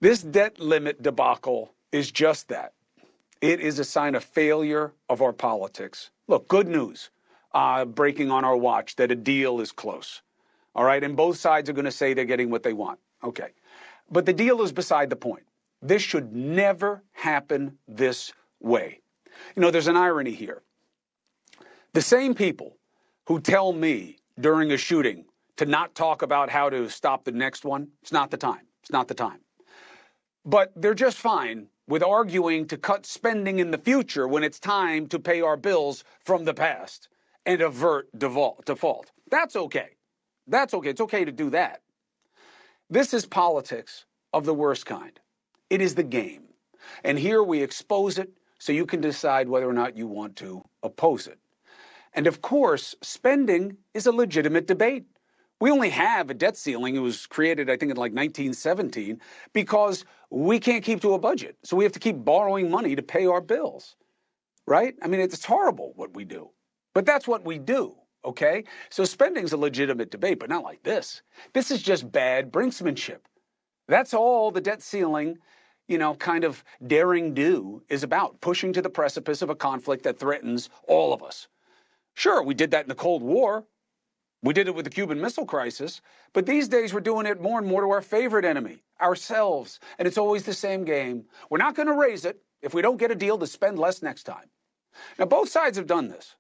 This debt limit debacle is just that. It is a sign of failure of our politics. Look, good news, breaking on our watch that a deal is close. All right, and both sides are going to say they're getting what they want. Okay, but the deal is beside the point. This should never happen this way. You know, there's an irony here. The same people who tell me during a shooting to not talk about how to stop the next one, it's not the time. It's not the time. But they're just fine with arguing to cut spending in the future when it's time to pay our bills from the past and avert default. That's okay. That's okay. It's okay to do that. This is politics of the worst kind. It is the game. And here we expose it so you can decide whether or not you want to oppose it. And of course, spending is a legitimate debate. We only have a debt ceiling. It was created, I think, in like 1917 because we can't keep to a budget. So we have to keep borrowing money to pay our bills, right? I mean, it's horrible what we do, but that's what we do, okay? So spending's a legitimate debate, but not like this. This is just bad brinksmanship. That's all the debt ceiling, kind of daring do is about, pushing to the precipice of a conflict that threatens all of us. Sure, we did that in the Cold War. We did it with the Cuban Missile Crisis, but these days we're doing it more and more to our favorite enemy, ourselves, and it's always the same game. We're not going to raise it if we don't get a deal to spend less next time. Now, both sides have done this,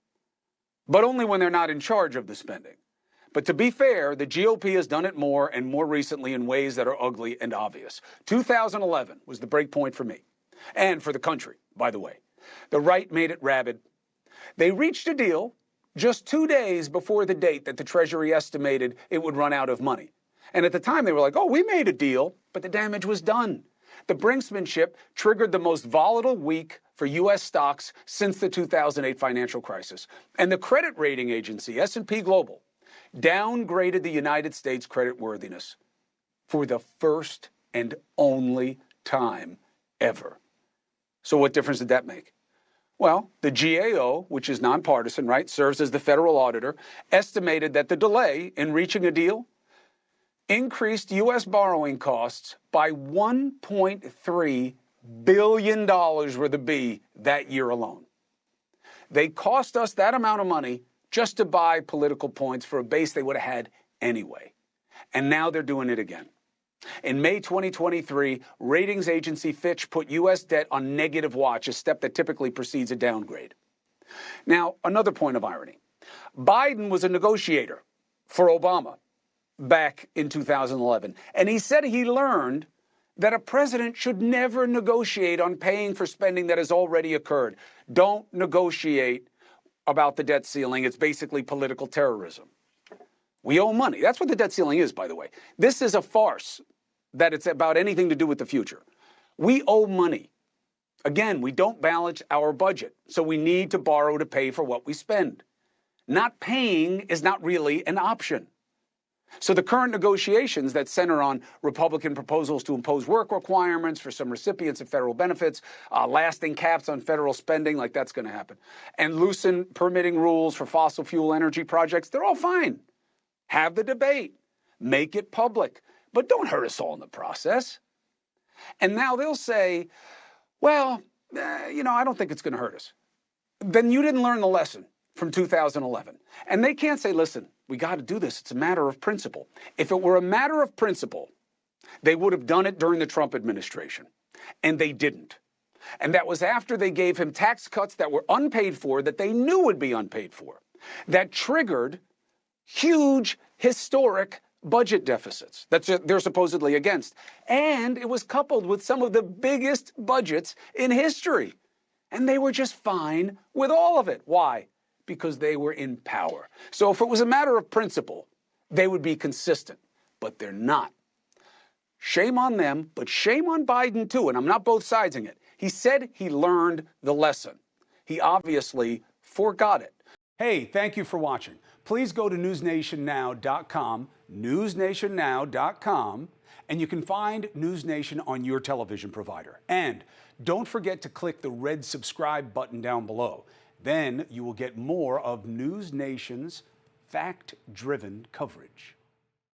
but only when they're not in charge of the spending. But to be fair, the GOP has done it more and more recently in ways that are ugly and obvious. 2011 was the break point for me, and for the country, by the way. The right made it rabid. They reached a deal just 2 days before the date that the Treasury estimated it would run out of money. And at the time, they were like, oh, we made a deal, but the damage was done. The brinksmanship triggered the most volatile week for U.S. stocks since the 2008 financial crisis. And the credit rating agency, S&P Global, downgraded the United States creditworthiness for the first and only time ever. So what difference did that make? Well, the GAO, which is nonpartisan, right, serves as the federal auditor, estimated that the delay in reaching a deal increased U.S. borrowing costs by $1.3 billion with a B that year alone. They cost us that amount of money just to buy political points for a base they would have had anyway. And now they're doing it again. In May 2023, ratings agency Fitch put U.S. debt on negative watch, a step that typically precedes a downgrade. Now, another point of irony. Biden was a negotiator for Obama back in 2011, and he said he learned that a president should never negotiate on paying for spending that has already occurred. Don't negotiate about the debt ceiling. It's basically political terrorism. We owe money. That's what the debt ceiling is, by the way. This is a farce that it's about anything to do with the future. We owe money. Again, we don't balance our budget, so we need to borrow to pay for what we spend. Not paying is not really an option. So the current negotiations that center on Republican proposals to impose work requirements for some recipients of federal benefits, lasting caps on federal spending, like that's going to happen, and loosen permitting rules for fossil fuel energy projects, they're all fine. Have the debate. Make it public. But don't hurt us all in the process. And now they'll say, well, I don't think it's going to hurt us. Then you didn't learn the lesson from 2011. And they can't say, listen, we got to do this. It's a matter of principle. If it were a matter of principle, they would have done it during the Trump administration. And they didn't. And that was after they gave him tax cuts that were unpaid for, that they knew would be unpaid for, that triggered huge, historic budget deficits that they're supposedly against. And it was coupled with some of the biggest budgets in history. And they were just fine with all of it. Why? Because they were in power. So if it was a matter of principle, they would be consistent. But they're not. Shame on them, but shame on Biden too. And I'm not both siding it. He said he learned the lesson. He obviously forgot it. Hey, thank you for watching. Please go to newsnationnow.com, newsnationnow.com, and you can find News Nation on your television provider. And don't forget to click the red subscribe button down below. Then you will get more of News Nation's fact-driven coverage.